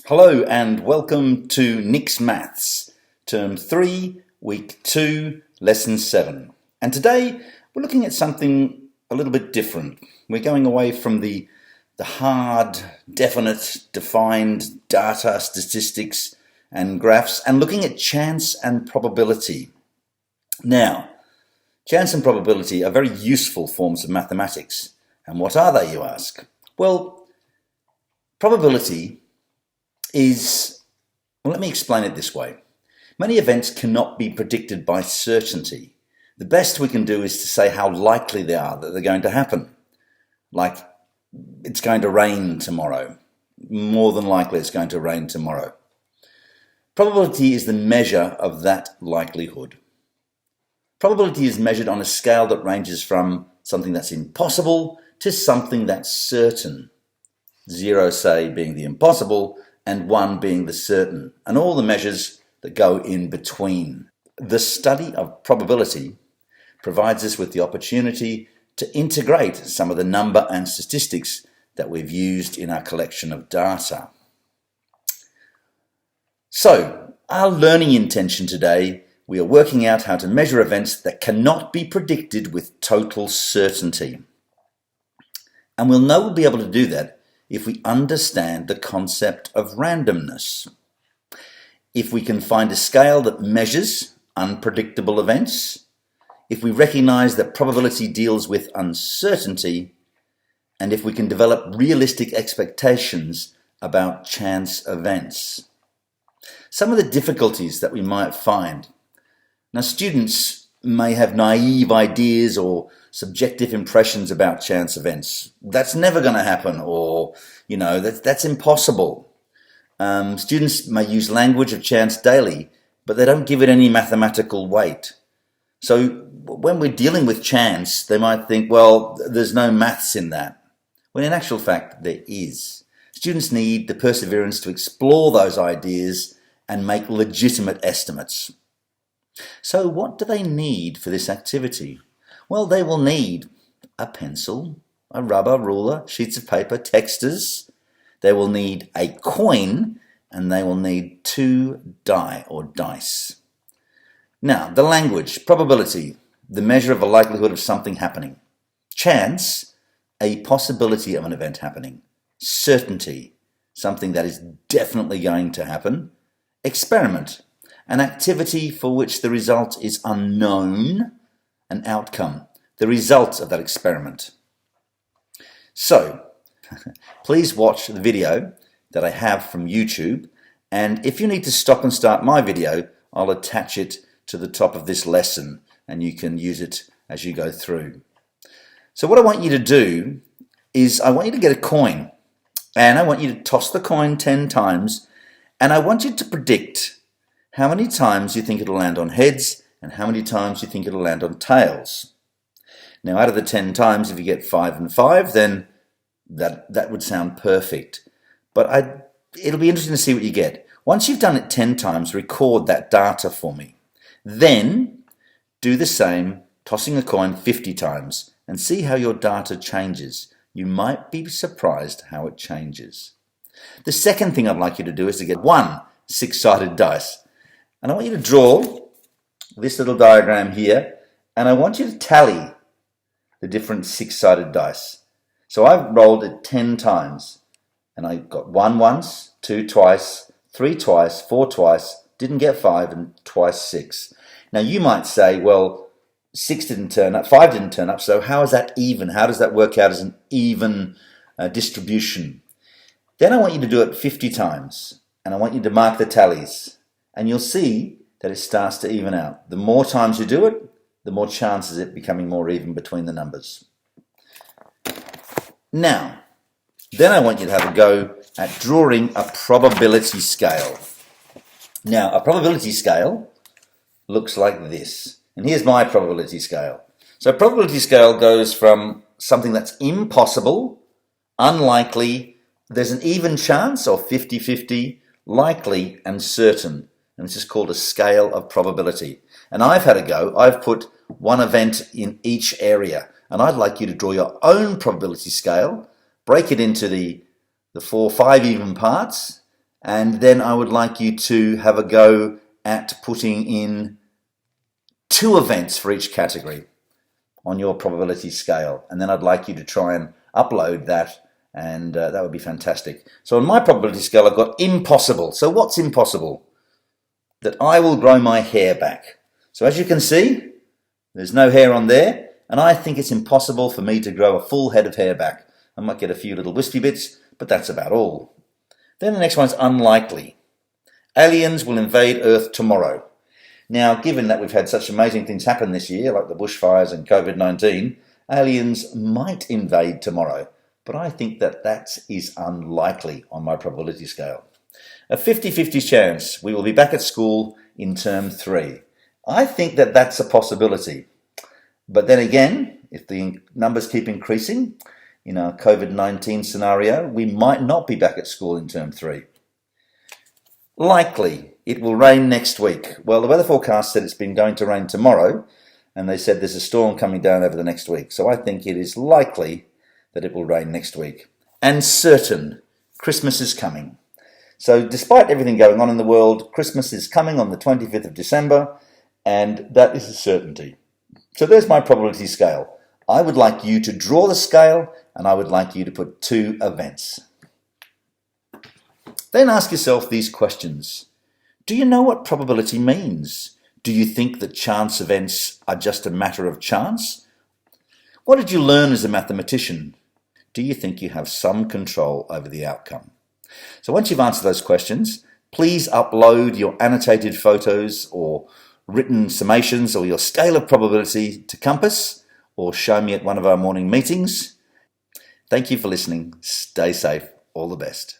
Hello and welcome to Nick's Maths, Term 3, Week 2, Lesson 7. And today we're looking at something a little bit different. We're going away from the hard, definite, defined data, statistics and graphs and looking at chance and probability. Now, chance and probability are very useful forms of mathematics. And what are they, you ask? Well, probability let me explain it this way. Many events cannot be predicted by certainty. The best we can do is to say how likely they are that they're going to happen. Like, it's going to rain tomorrow. More than likely it's going to rain tomorrow. Probability is the measure of that likelihood. Probability is measured on a scale that ranges from something that's impossible to something that's certain. 0, say, being the impossible, and 1 being the certain, and all the measures that go in between. The study of probability provides us with the opportunity to integrate some of the number and statistics that we've used in our collection of data. So, our learning intention today, we are working out how to measure events that cannot be predicted with total certainty. And we'll be able to do that if we understand the concept of randomness. If we can find a scale that measures unpredictable events, if we recognize that probability deals with uncertainty, and if we can develop realistic expectations about chance events. Some of the difficulties that we might find. Now, students may have naive ideas or subjective impressions about chance events. That's never going to happen, or, that's impossible. Students may use language of chance daily, but they don't give it any mathematical weight. So when we're dealing with chance, they might think, well, there's no maths in that. When in actual fact, there is. Students need the perseverance to explore those ideas and make legitimate estimates. So what do they need for this activity? Well, they will need a pencil, a rubber, ruler, sheets of paper, texters. They will need a coin, and they will need 2 die or dice. Now, the language, probability, the measure of a likelihood of something happening. Chance, a possibility of an event happening. Certainty, something that is definitely going to happen. Experiment, an activity for which the result is unknown. An outcome, the result of that experiment. So, please watch the video that I have from YouTube, and if you need to stop and start my video, I'll attach it to the top of this lesson and you can use it as you go through. So what I want you to do is I want you to get a coin, and I want you to toss the coin 10 times, and I want you to predict how many times you think it'll land on heads and how many times you think it'll land on tails. Now, out of the 10 times, if you get 5 and 5, then that would sound perfect. But it'll be interesting to see what you get. Once you've done it 10 times, record that data for me. Then do the same, tossing a coin 50 times, and see how your data changes. You might be surprised how it changes. The second thing I'd like you to do is to get 1 6-sided dice. And I want you to draw this little diagram here, and I want you to tally the different 6-sided dice. So I've rolled it 10 times, and I got 1 once, 2 twice, 3 twice, 4 twice, didn't get 5, and twice 6. Now you might say, well, 6 didn't turn up, 5 didn't turn up, so how is that even? How does that work out as an even distribution? Then I want you to do it 50 times, and I want you to mark the tallies, and you'll see that it starts to even out. The more times you do it, the more chances it becoming more even between the numbers. Now, then I want you to have a go at drawing a probability scale. Now, a probability scale looks like this. And here's my probability scale. So a probability scale goes from something that's impossible, unlikely, there's an even chance, or 50-50, likely, and certain. And this is called a scale of probability. And I've had a go. I've put 1 event in each area. And I'd like you to draw your own probability scale, break it into the 4 5 even parts, And then I would like you to have a go at putting in 2 events for each category on your probability scale. And then I'd like you to try and upload that, and that would be fantastic. So on my probability scale, I've got impossible. So what's impossible? That I will grow my hair back. So as you can see, there's no hair on there, and I think it's impossible for me to grow a full head of hair back. I might get a few little wispy bits, but that's about all. Then the next one's unlikely. Aliens will invade Earth tomorrow. Now, given that we've had such amazing things happen this year, like the bushfires and COVID-19, aliens might invade tomorrow, but I think that is unlikely on my probability scale. A 50-50 chance we will be back at school in term 3. I think that that's a possibility. But then again, if the numbers keep increasing, in our COVID-19 scenario, we might not be back at school in term 3. Likely, it will rain next week. Well, the weather forecast said it's been going to rain tomorrow, and they said there's a storm coming down over the next week. So I think it is likely that it will rain next week. And certain, Christmas is coming. So despite everything going on in the world, Christmas is coming on the 25th of December, and that is a certainty. So there's my probability scale. I would like you to draw the scale, and I would like you to put 2 events. Then ask yourself these questions. Do you know what probability means? Do you think that chance events are just a matter of chance? What did you learn as a mathematician? Do you think you have some control over the outcome? So once you've answered those questions, please upload your annotated photos or written summations or your scale of probability to Compass, or show me at one of our morning meetings. Thank you for listening. Stay safe. All the best.